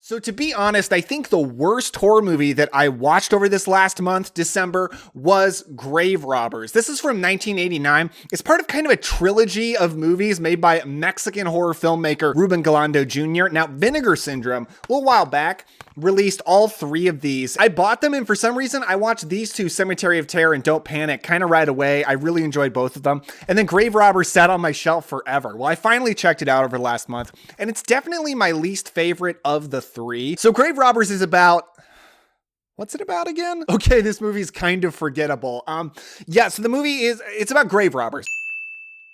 So to be honest, I think the worst horror movie that I watched over this last month, December, was Grave Robbers. This is from 1989. It's part of kind of a trilogy of movies made by Mexican horror filmmaker Ruben Galando Jr. Now, Vinegar Syndrome, a little while back, released all three of these. I bought them, and for some reason, I watched these two, Cemetery of Terror and Don't Panic, kind of right away. I really enjoyed both of them. And then Grave Robbers sat on my shelf forever. Well, I finally checked it out over the last month, and it's definitely my least favorite of the three. So Grave Robbers is about... What's it about again? Okay, this movie's kind of forgettable. So the movie it's about grave robbers.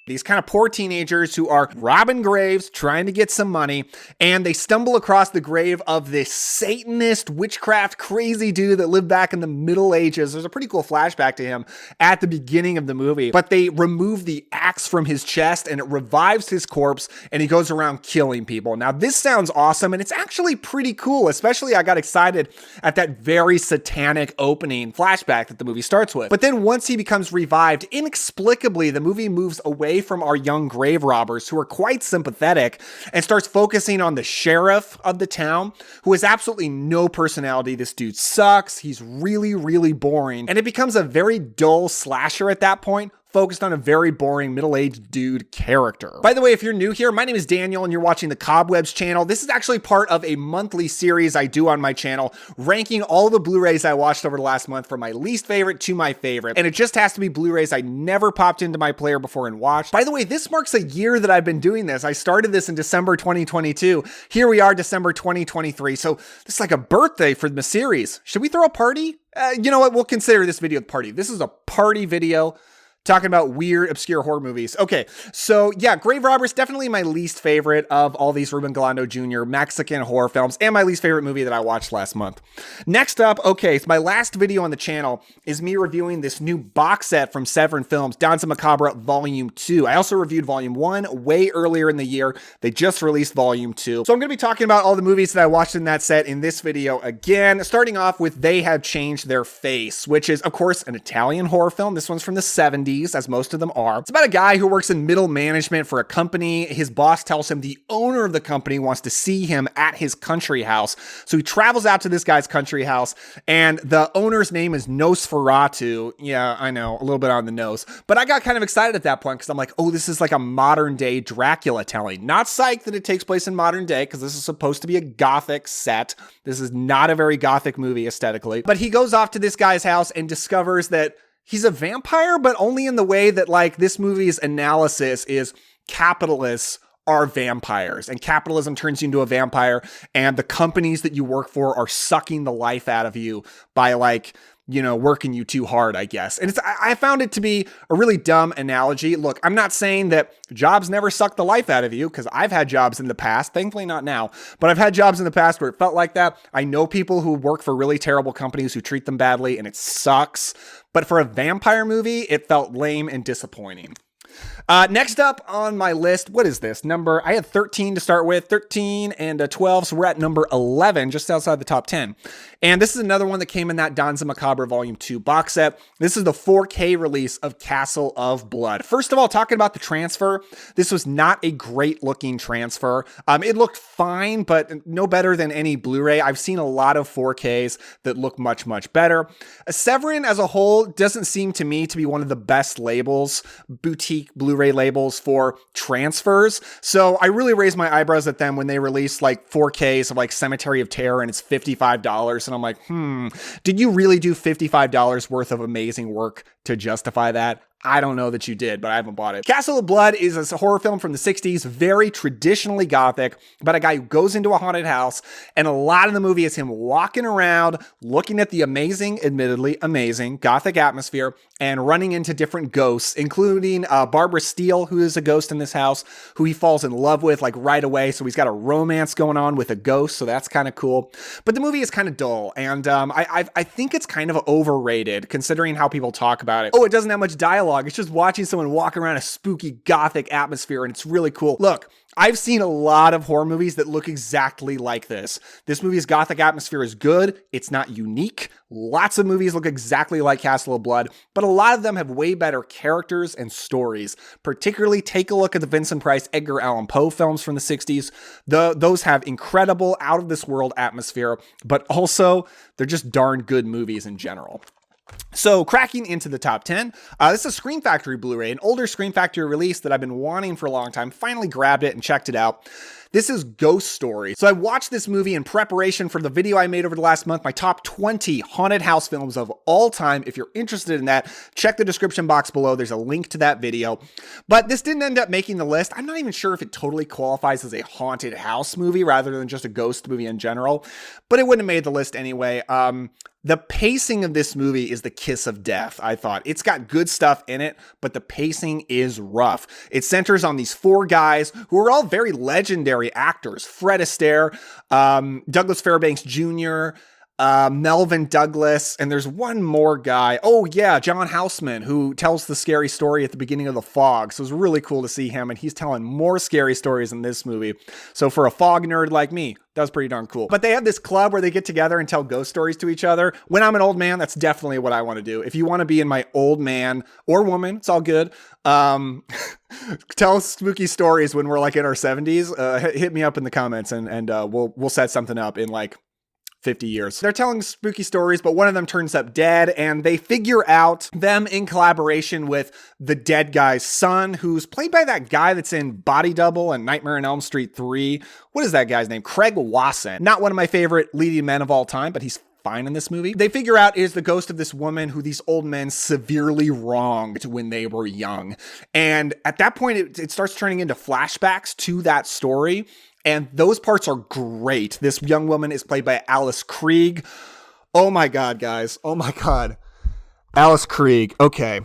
These kind of poor teenagers who are robbing graves, trying to get some money, and they stumble across the grave of this Satanist, witchcraft, crazy dude that lived back in the Middle Ages. There's a pretty cool flashback to him at the beginning of the movie, but they remove the axe from his chest and it revives his corpse, and he goes around killing people. Now, this sounds awesome, and it's actually pretty cool, especially I got excited at that very satanic opening flashback that the movie starts with. But then once he becomes revived, inexplicably, the movie moves away from our young grave robbers, who are quite sympathetic, and starts focusing on the sheriff of the town, who has absolutely no personality. This dude sucks. He's really, really boring. And it becomes a very dull slasher at that point, focused on a very boring middle-aged dude character. By the way, if you're new here, my name is Daniel and you're watching the Cobwebs channel. This is actually part of a monthly series I do on my channel, ranking all the Blu-rays I watched over the last month from my least favorite to my favorite. And it just has to be Blu-rays I never popped into my player before and watched. By the way, this marks a year that I've been doing this. I started this in December 2022. Here we are, December 2023. So this is like a birthday for the series. Should we throw a party? You know what? We'll consider this video a party. This is a party video talking about weird, obscure horror movies. Okay, so yeah, Grave Robbers, definitely my least favorite of all these Ruben Galando Jr. Mexican horror films, and my least favorite movie that I watched last month. Next up, okay, so my last video on the channel is me reviewing this new box set from Severin Films, DANZA Macabre Volume 2. I also reviewed Volume 1 way earlier in the year. They just released Volume 2. So I'm going to be talking about all the movies that I watched in that set in this video again, starting off with They Have Changed Their Face, which is, of course, an Italian horror film. This one's from the 70s. As most of them are. It's about a guy who works in middle management for a company. His boss tells him the owner of the company wants to see him at his country house. So he travels out to this guy's country house, and the owner's name is Nosferatu. Yeah, I know, a little bit on the nose. But I got kind of excited at that point because I'm like, oh, this is like a modern day Dracula telling. Not psyched that it takes place in modern day, because this is supposed to be a Gothic set. This is not a very Gothic movie aesthetically. But he goes off to this guy's house and discovers that he's a vampire, but only in the way that, like, this movie's analysis is capitalists are vampires, and capitalism turns you into a vampire, and the companies that you work for are sucking the life out of you by, like, you know, working you too hard, I guess. And I found it to be a really dumb analogy. Look, I'm not saying that jobs never suck the life out of you, because I've had jobs in the past, thankfully not now, but I've had jobs in the past where it felt like that. I know people who work for really terrible companies who treat them badly, and it sucks. But for a vampire movie, it felt lame and disappointing. Next up on my list, what is this number? I had 13 to start with, 13 and 12. So we're at number 11, just outside the top 10. And this is another one that came in that DANZA Macabre Volume 2 box set. This is the 4K release of Castle of Blood. First of all, talking about the transfer, this was not a great looking transfer. It looked fine, but no better than any Blu-ray. I've seen a lot of 4Ks that look much, much better. Severin as a whole doesn't seem to me to be one of the best labels, boutique Blu-ray labels for transfers. So I really raised my eyebrows at them when they released like 4Ks of like Cemetery of Terror and it's $55. And I'm like, did you really do $55 worth of amazing work to justify that? I don't know that you did, but I haven't bought it. Castle of Blood is a horror film from the 60s, very traditionally Gothic, about a guy who goes into a haunted house, and a lot of the movie is him walking around, looking at the amazing, admittedly amazing, Gothic atmosphere, and running into different ghosts, including Barbara Steele, who is a ghost in this house, who he falls in love with like right away, so he's got a romance going on with a ghost, so that's kind of cool. But the movie is kind of dull, and I think it's kind of overrated, considering how people talk about it. Oh, it doesn't have much dialogue dialogue. It's just watching someone walk around a spooky Gothic atmosphere, and it's really cool. Look, I've seen a lot of horror movies that look exactly like this. This movie's Gothic atmosphere is good. It's not unique. Lots of movies look exactly like Castle of Blood, but a lot of them have way better characters and stories. Particularly, take a look at the Vincent Price, Edgar Allan Poe films from the 60s. Those have incredible, out-of-this-world atmosphere, but also they're just darn good movies in general. So cracking into the top 10, this is a Scream Factory Blu-ray, an older Scream Factory release that I've been wanting for a long time. Finally grabbed it and checked it out. This is Ghost Story. So I watched this movie in preparation for the video I made over the last month, my top 20 haunted house films of all time. If you're interested in that, check the description box below. There's a link to that video. But this didn't end up making the list. I'm not even sure if it totally qualifies as a haunted house movie rather than just a ghost movie in general, but it wouldn't have made the list anyway. The pacing of this movie is the kiss of death, I thought. It's got good stuff in it, but the pacing is rough. It centers on these 4 guys who are all very legendary actors. Fred Astaire, Douglas Fairbanks Jr., Melvin Douglas, and there's one more guy. Oh yeah, John Houseman, who tells the scary story at the beginning of The Fog. So it was really cool to see him, and he's telling more scary stories in this movie. So for a Fog nerd like me, that was pretty darn cool. But they have this club where they get together and tell ghost stories to each other. When I'm an old man, that's definitely what I want to do. If you want to be in my old man or woman, it's all good. Tell spooky stories when we're like in our 70s. Hit me up in the comments and we'll set something up in like 50 years. They're telling spooky stories, but one of them turns up dead, and they figure out, them in collaboration with the dead guy's son, who's played by that guy that's in Body Double and Nightmare on Elm Street 3. What is that guy's name? Craig Wasson. Not one of my favorite leading men of all time, but he's fine in this movie. They figure out is the ghost of this woman who these old men severely wronged when they were young. And at that point, it starts turning into flashbacks to that story. And those parts are great. This young woman is played by Alice Krige. Oh my God, guys. Oh my God. Alice Krige. Okay.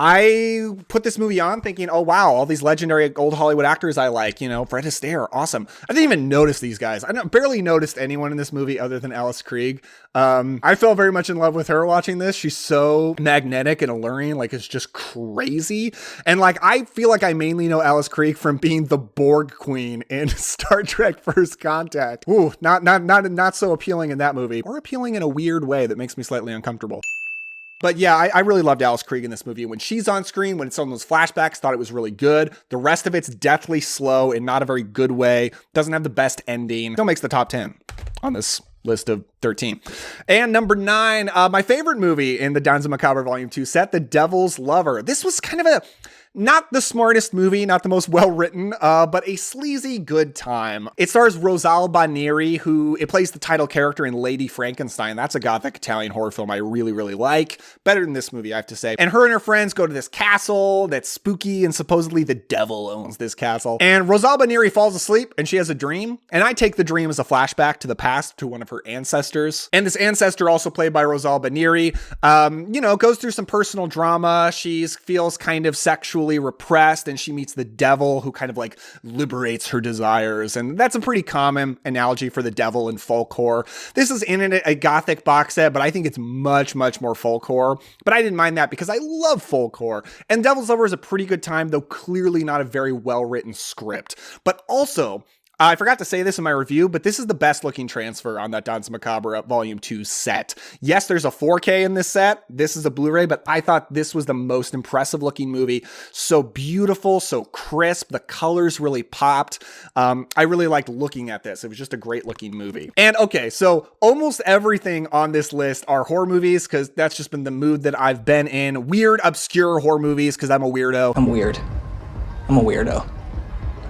I put this movie on thinking, oh wow, all these legendary old Hollywood actors I like, you know, Fred Astaire, awesome. I didn't even notice these guys. I barely noticed anyone in this movie other than Alice Krige. I fell very much in love with her watching this. She's so magnetic and alluring, like it's just crazy. And like, I feel like I mainly know Alice Krige from being the Borg Queen in Star Trek First Contact. Ooh, not so appealing in that movie, or appealing in a weird way that makes me slightly uncomfortable. But yeah, I really loved Alice Krige in this movie. When she's on screen, when it's on those flashbacks, thought it was really good. The rest of it's deathly slow in not a very good way. Doesn't have the best ending. Still makes the top 10 on this list of 13. And number 9, my favorite movie in the DANZA Macabre Volume 2 set, The Devil's Lover. This was kind of not the smartest movie, not the most well-written, but a sleazy good time. It stars Rosalba Neri, who it plays the title character in Lady Frankenstein. That's a Gothic Italian horror film I really, really like. Better than this movie, I have to say. And her and her friends go to this castle that's spooky, and supposedly the devil owns this castle. And Rosalba Neri falls asleep, and she has a dream. And I take the dream as a flashback to the past, to one of her ancestors. And this ancestor, also played by Rosalba Neri, goes through some personal drama. She feels kind of sexually repressed, and she meets the devil, who kind of like liberates her desires. And that's a pretty common analogy for the devil in folk horror. This is in a Gothic box set, but I think it's much, much more folk horror. But I didn't mind that because I love folk horror. And Devil's Lover is a pretty good time, though clearly not a very well-written script. But also, I forgot to say this in my review, but this is the best looking transfer on that DANZA Macabre Volume 2 set. Yes, there's a 4K in this set. This is a Blu-ray, but I thought this was the most impressive looking movie. So beautiful, so crisp. The colors really popped. I really liked looking at this. It was just a great looking movie. And okay, so almost everything on this list are horror movies, because that's just been the mood that I've been in. Weird, obscure horror movies, because I'm a weirdo. I'm weird. I'm a weirdo.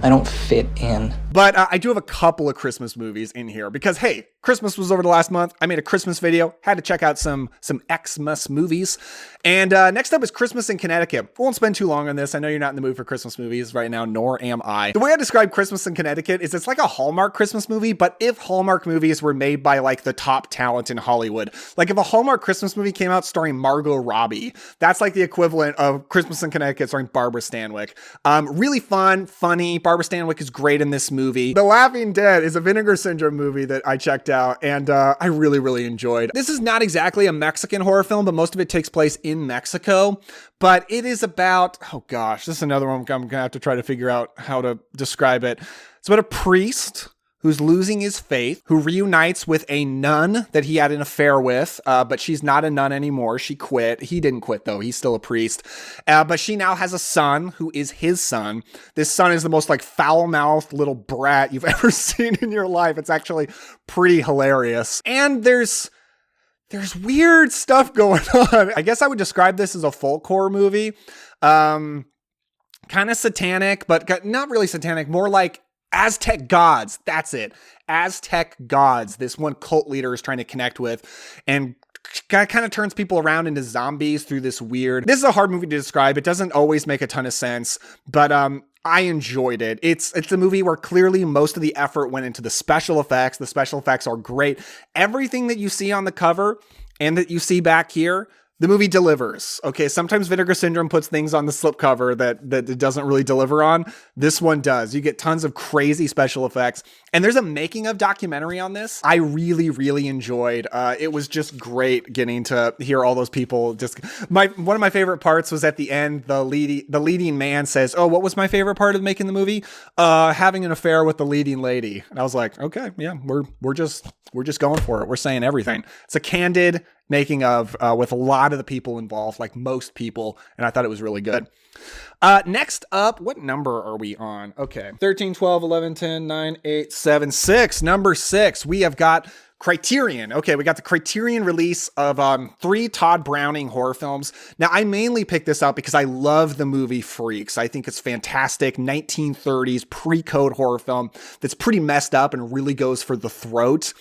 I don't fit in. But I do have a couple of Christmas movies in here because, hey, Christmas was over the last month. I made a Christmas video, had to check out some Xmas movies. And next up is Christmas in Connecticut. We won't spend too long on this. I know you're not in the mood for Christmas movies right now, nor am I. The way I describe Christmas in Connecticut is it's like a Hallmark Christmas movie, but if Hallmark movies were made by like the top talent in Hollywood, like if a Hallmark Christmas movie came out starring Margot Robbie, that's like the equivalent of Christmas in Connecticut starring Barbara Stanwyck. Really fun, funny. Barbara Stanwyck is great in this movie. movie. The Laughing Dead is a Vinegar Syndrome movie that I checked out, and I really, really enjoyed. This is not exactly a Mexican horror film, but most of it takes place in Mexico. But it is about, oh gosh, this is another one I'm going to have to try to figure out how to describe it. It's about a priest who's losing his faith, who reunites with a nun that he had an affair with, but she's not a nun anymore. She quit. He didn't quit, though. He's still a priest. But she now has a son who is his son. This son is the most like foul-mouthed little brat you've ever seen in your life. It's actually pretty hilarious. And there's weird stuff going on. I guess I would describe this as a folk horror movie. Kind of satanic, but not really satanic, more like Aztec gods. That's it. Aztec gods. This one cult leader is trying to connect with and kind of turns people around into zombies through this weird. This is a hard movie to describe. It doesn't always make a ton of sense, but I enjoyed it. It's a movie where clearly most of the effort went into the special effects. The special effects are great. Everything that you see on the cover and that you see back here, the movie delivers. Okay, sometimes Vinegar Syndrome puts things on the slipcover that it doesn't really deliver on. This one does. You get tons of crazy special effects. And there's a making of documentary on this. I really, really enjoyed. It was just great getting to hear all those people. One of my favorite parts was at the end. The leading man says, "Oh, what was my favorite part of making the movie? Having an affair with the leading lady." And I was like, okay, yeah, we're just going for it. We're saying everything. It's a candid making of with a lot of the people involved, like most people, and I thought it was really good. Next up, what number are we on? Okay, 13, 12, 11, 10, 9, 8, 7, 6. Number 6, we have got Criterion. Okay, we got the Criterion release of 3 Todd Browning horror films. Now, I mainly picked this up because I love the movie Freaks. I think it's fantastic. 1930s pre-code horror film that's pretty messed up and really goes for the throat.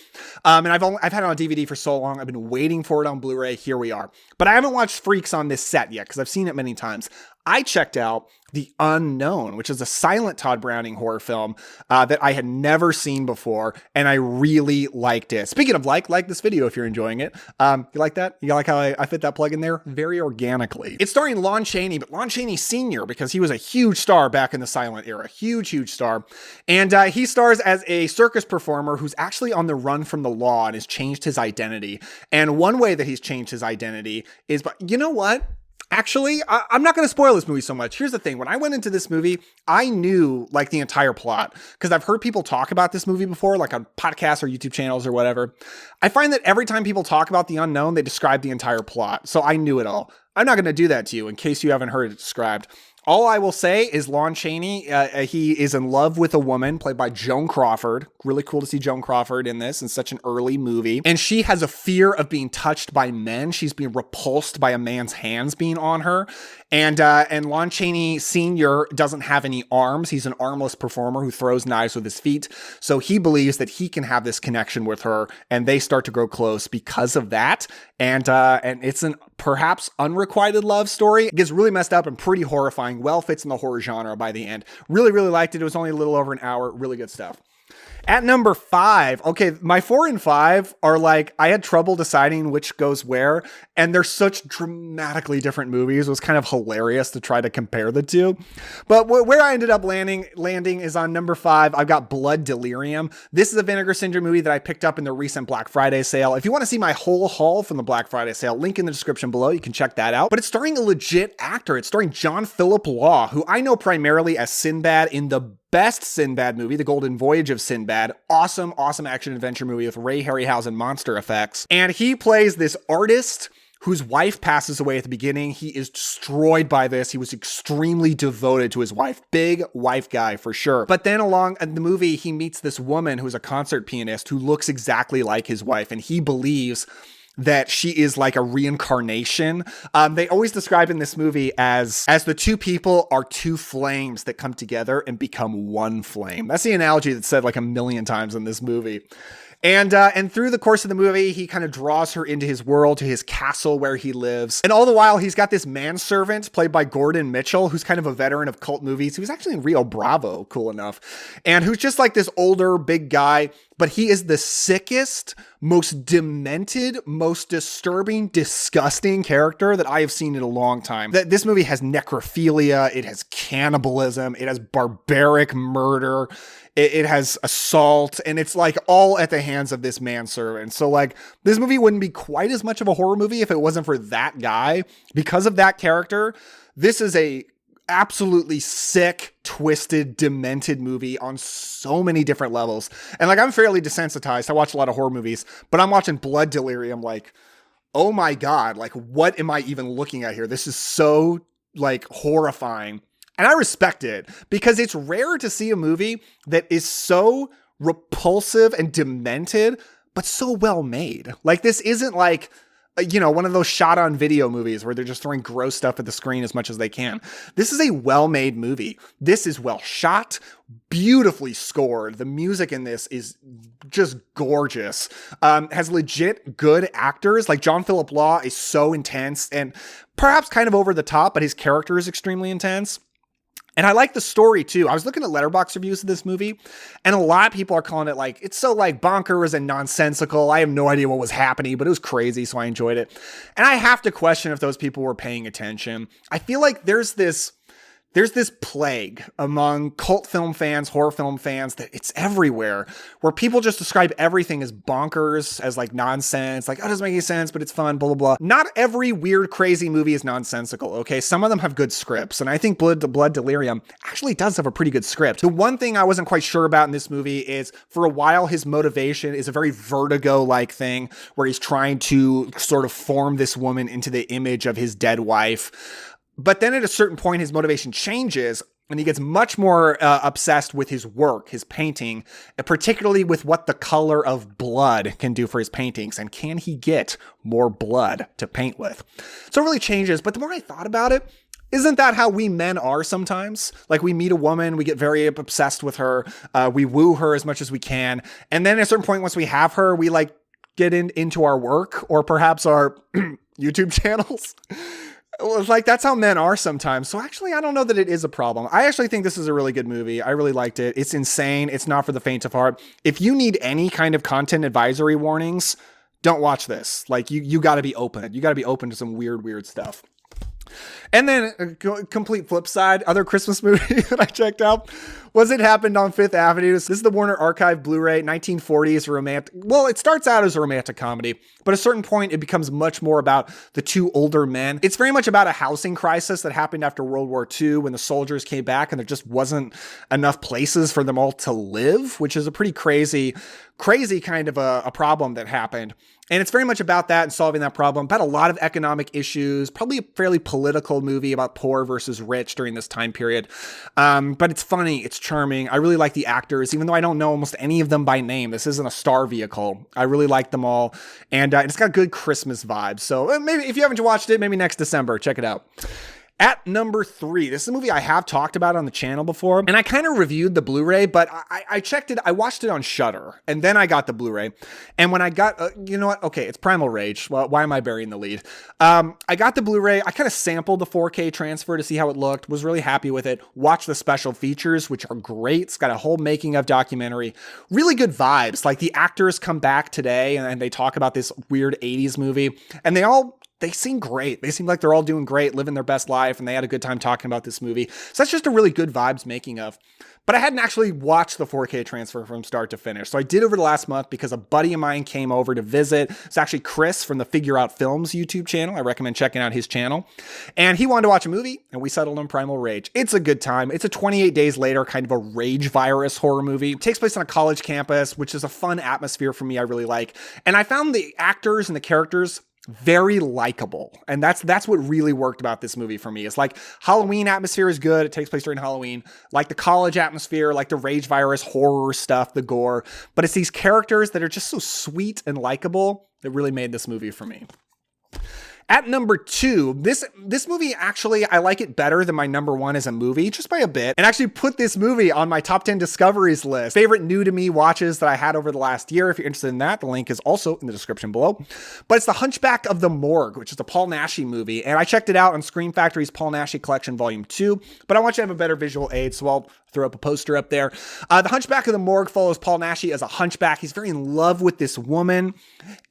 And I've had it on DVD for so long. I've been waiting for it on Blu-ray. Here we are. But I haven't watched Freaks on this set yet because I've seen it many times. I checked out The Unknown, which is a silent Todd Browning horror film that I had never seen before, and I really liked it. Speaking of like this video if you're enjoying it. You like that? You like how I fit that plug in there? Very organically. It's starring Lon Chaney, but Lon Chaney Sr., because he was a huge star back in the silent era. Huge star. And he stars as a circus performer who's actually on the run from the law and has changed his identity. And one way that he's changed his identity is, but you know what? Actually, I'm not going to spoil this movie so much. Here's the thing. When I went into this movie, I knew like the entire plot because I've heard people talk about this movie before, like on podcasts or YouTube channels or whatever. I find that every time people talk about The Unknown, they describe the entire plot. So I knew it all. I'm not going to do that to you in case you haven't heard it described. All I will say is Lon Chaney, he is in love with a woman played by Joan Crawford. Really cool to see Joan Crawford in this in such an early movie. And she has a fear of being touched by men. She's being repulsed by a man's hands being on her. And Lon Chaney Sr. doesn't have any arms. He's an armless performer who throws knives with his feet. So he believes that he can have this connection with her, and they start to grow close because of that. And it's an perhaps unrequited love story. It gets really messed up and pretty horrifying. Well fits in the horror genre by the end. Really liked it. It was only a little over an hour. Really good stuff. At number 5, okay, my 4 and 5 are like, I had trouble deciding which goes where, and they're such dramatically different movies. It was kind of hilarious to try to compare the two. But where I ended up landing is on number 5. I've got Blood Delirium. This is a Vinegar Syndrome movie that I picked up in the recent Black Friday sale. If you want to see my whole haul from the Black Friday sale, link in the description below. You can check that out. But it's starring a legit actor. It's starring John Philip Law, who I know primarily as Sinbad in the best Sinbad movie, The Golden Voyage of Sinbad. Awesome action adventure movie with Ray Harryhausen monster effects. And he plays this artist whose wife passes away at the beginning. He is destroyed by this. He was extremely devoted to his wife. Big wife guy for sure. But then along in the movie, he meets this woman who's a concert pianist who looks exactly like his wife. And he believes that she is like a reincarnation. They always describe in this movie as the two people are two flames that come together and become one flame. That's the analogy that's said like a million times in this movie. And through the course of the movie, he kind of draws her into his world, to his castle where he lives. And all the while, he's got this manservant played by Gordon Mitchell, who's kind of a veteran of cult movies. He was actually in Rio Bravo, cool enough. And who's just like this older, big guy. but he is the sickest, most demented, most disturbing, disgusting character that I have seen in a long time. This movie has necrophilia, it has cannibalism, it has barbaric murder, it has assault, and it's like all at the hands of this manservant. So like this movie wouldn't be quite as much of a horror movie if it wasn't for that guy. Because of that character, this is a absolutely sick, twisted, demented movie on so many different levels. And like, I'm fairly desensitized. I watch a lot of horror movies, but I'm watching Blood Delirium like, oh my God, like what am I even looking at here? This is so like horrifying. And I respect it because it's rare to see a movie that is so repulsive and demented, but so well made. Like this isn't like, you know, one of those shot on video movies where they're just throwing gross stuff at the screen as much as they can. This is a well-made movie. This is well shot, beautifully scored. The music in this is just gorgeous. Has legit good actors. Like John Philip Law is so intense and perhaps kind of over the top, but his character is extremely intense. And I like the story too. I was looking at Letterboxd reviews of this movie, and a lot of people are calling it like, it's so like bonkers and nonsensical. I have no idea what was happening, but it was crazy, so I enjoyed it. And I have to question if those people were paying attention. I feel like there's this plague among cult film fans, horror film fans, that it's everywhere, where people just describe everything as bonkers, as like nonsense, like, oh, it doesn't make any sense, but it's fun, blah, blah, blah. Not every weird, crazy movie is nonsensical, okay? Some of them have good scripts, and I think Blood Delirium actually does have a pretty good script. The one thing I wasn't quite sure about in this movie is, for a while, his motivation is a very Vertigo-like thing, where he's trying to sort of form this woman into the image of his dead wife. But then at a certain point, his motivation changes and he gets much more obsessed with his work, his painting, particularly with what the color of blood can do for his paintings. And can he get more blood to paint with? So it really changes. But the more I thought about it, isn't that how we men are sometimes? Like we meet a woman, we get very obsessed with her, we woo her as much as we can. And then at a certain point, once we have her, we like get into our work or perhaps our YouTube channels. Like that's how men are sometimes. So actually, I don't know that it is a problem. I actually think this is a really good movie. I really liked it. It's insane. It's not for the faint of heart. If you need any kind of content advisory warnings, don't watch this. Like you got to be open. You got to be open to some weird stuff. And then a complete flip side, other Christmas movie that I checked out was It Happened on Fifth Avenue. This is the Warner Archive Blu-ray, 1940s romantic. Well, it starts out as a romantic comedy, but at a certain point, it becomes much more about the two older men. It's very much about a housing crisis that happened after World War II when the soldiers came back and there just wasn't enough places for them all to live, which is a pretty crazy kind of a problem that happened. And it's very much about that and solving that problem, about a lot of economic issues, probably a fairly political movie about poor versus rich during this time period. But it's funny, it's charming. I really like the actors, even though I don't know almost any of them by name. This isn't a star vehicle. I really like them all. And it's got good Christmas vibes. So maybe if you haven't watched it, maybe next December, check it out. At number 3, this is a movie I have talked about on the channel before, and I kind of reviewed the Blu-ray, but I checked it, I watched it on Shudder, and then I got the Blu-ray, and when I got, you know what, okay, it's Primal Rage, well, why am I burying the lead? I got the Blu-ray, I kind of sampled the 4K transfer to see how it looked, was really happy with it, watched the special features, which are great, it's got a whole making of documentary, really good vibes, like the actors come back today, and they talk about this weird 80s movie, and they seem great. They seem like they're all doing great, living their best life, and they had a good time talking about this movie. So that's just a really good vibes making of. But I hadn't actually watched the 4K transfer from start to finish. So I did over the last month because a buddy of mine came over to visit. It's actually Chris from the Figure Out Films YouTube channel. I recommend checking out his channel. And he wanted to watch a movie, and we settled on Primal Rage. It's a good time. It's a 28 Days Later kind of a rage virus horror movie. It takes place on a college campus, which is a fun atmosphere for me I really like. And I found the actors and the characters very likable. And that's what really worked about this movie for me. It's like Halloween atmosphere is good. It takes place during Halloween. Like the college atmosphere, like the rage virus horror stuff, the gore. But it's these characters that are just so sweet and likable that really made this movie for me. At number 2, this movie, actually, I like it better than my number 1 as a movie, just by a bit, and actually put this movie on my top 10 discoveries list. Favorite new to me watches that I had over the last year. If you're interested in that, the link is also in the description below. But it's The Hunchback of the Morgue, which is a Paul Naschy movie, and I checked it out on Scream Factory's Paul Naschy Collection Volume 2, but I want you to have a better visual aid, so I'll throw up a poster up there. The Hunchback of the Morgue follows Paul Naschy as a hunchback. He's very in love with this woman,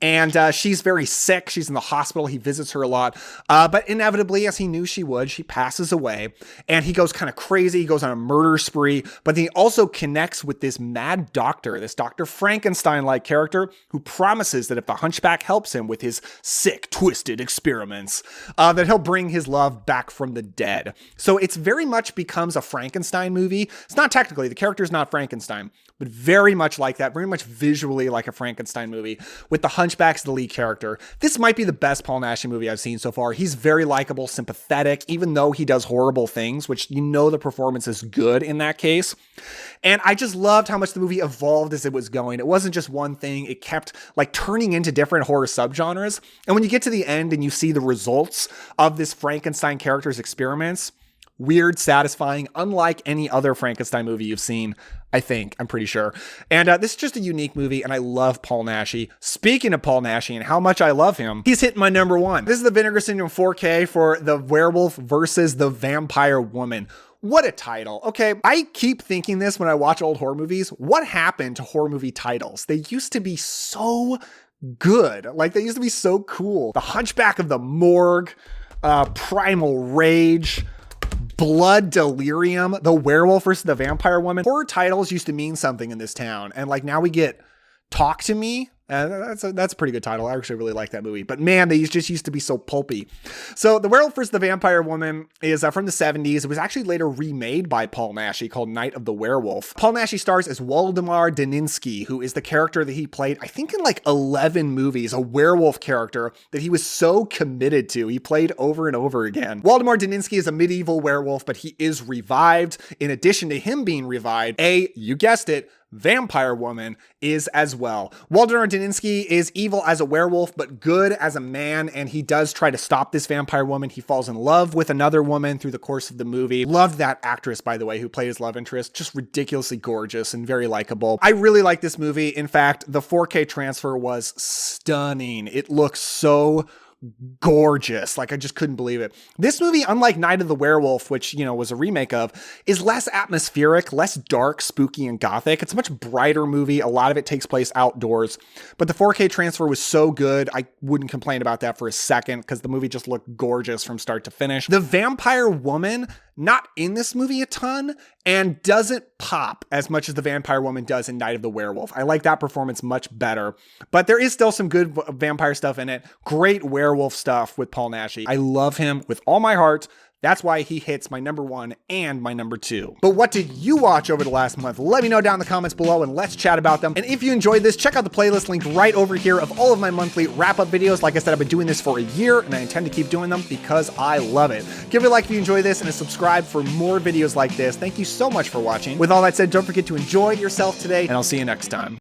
and she's very sick. She's in the hospital. He visits her a lot, but inevitably, as he knew she would, she passes away, and he goes kind of crazy. He goes on a murder spree, but then he also connects with this mad doctor, this Dr. Frankenstein-like character, who promises that if the hunchback helps him with his sick, twisted experiments, that he'll bring his love back from the dead. So it's very much becomes a Frankenstein movie. It's not technically, the character's not Frankenstein, but very much like that, very much visually like a Frankenstein movie, with the hunchback as the lead character. This might be the best Paul Naschy movie I've seen so far. He's very likable, sympathetic, even though he does horrible things, which you know the performance is good in that case. And I just loved how much the movie evolved as it was going. It wasn't just one thing. It kept like turning into different horror subgenres. And when you get to the end and you see the results of this Frankenstein character's experiments, weird, satisfying, unlike any other Frankenstein movie you've seen, I think. I'm pretty sure. And this is just a unique movie, and I love Paul Naschy. Speaking of Paul Naschy and how much I love him, he's hitting my number 1. This is the Vinegar Syndrome 4K for The Werewolf versus the Vampire Woman. What a title. Okay, I keep thinking this when I watch old horror movies. What happened to horror movie titles? They used to be so good. Like, they used to be so cool. The Hunchback of the Morgue, Primal Rage, Blood Delirium, The Werewolf versus the Vampire Woman. Horror titles used to mean something in this town. And like now we get Talk to Me. That's a pretty good title. I actually really like that movie. But man, they just used to be so pulpy. So The Werewolf versus the Vampire Woman is from the 70s. It was actually later remade by Paul Naschy called Night of the Werewolf. Paul Naschy stars as Waldemar Daninsky, who is the character that he played, I think in like 11 movies, a werewolf character that he was so committed to. He played over and over again. Waldemar Daninsky is a medieval werewolf, but he is revived. In addition to him being revived, you guessed it, Vampire Woman is as well. Waldemar Daninsky is evil as a werewolf, but good as a man, and he does try to stop this vampire woman. He falls in love with another woman through the course of the movie. Loved that actress, by the way, who played his love interest. Just ridiculously gorgeous and very likable. I really like this movie. In fact, the 4K transfer was stunning. It looks so gorgeous. Like, I just couldn't believe it. This movie, unlike Night of the Werewolf, which, you know, was a remake of, is less atmospheric, less dark, spooky, and gothic. It's a much brighter movie. A lot of it takes place outdoors, but the 4K transfer was so good. I wouldn't complain about that for a second because the movie just looked gorgeous from start to finish. The Vampire Woman, not in this movie a ton, and doesn't pop as much as the Vampire Woman does in Night of the Werewolf. I like that performance much better, but there is still some good vampire stuff in it. Great werewolf stuff with Paul Naschy. I love him with all my heart. That's why he hits my number 1 and my number 2. But what did you watch over the last month? Let me know down in the comments below and let's chat about them. And if you enjoyed this, check out the playlist link right over here of all of my monthly wrap-up videos. Like I said, I've been doing this for a year and I intend to keep doing them because I love it. Give it a like if you enjoy this and subscribe for more videos like this. Thank you so much for watching. With all that said, don't forget to enjoy yourself today and I'll see you next time.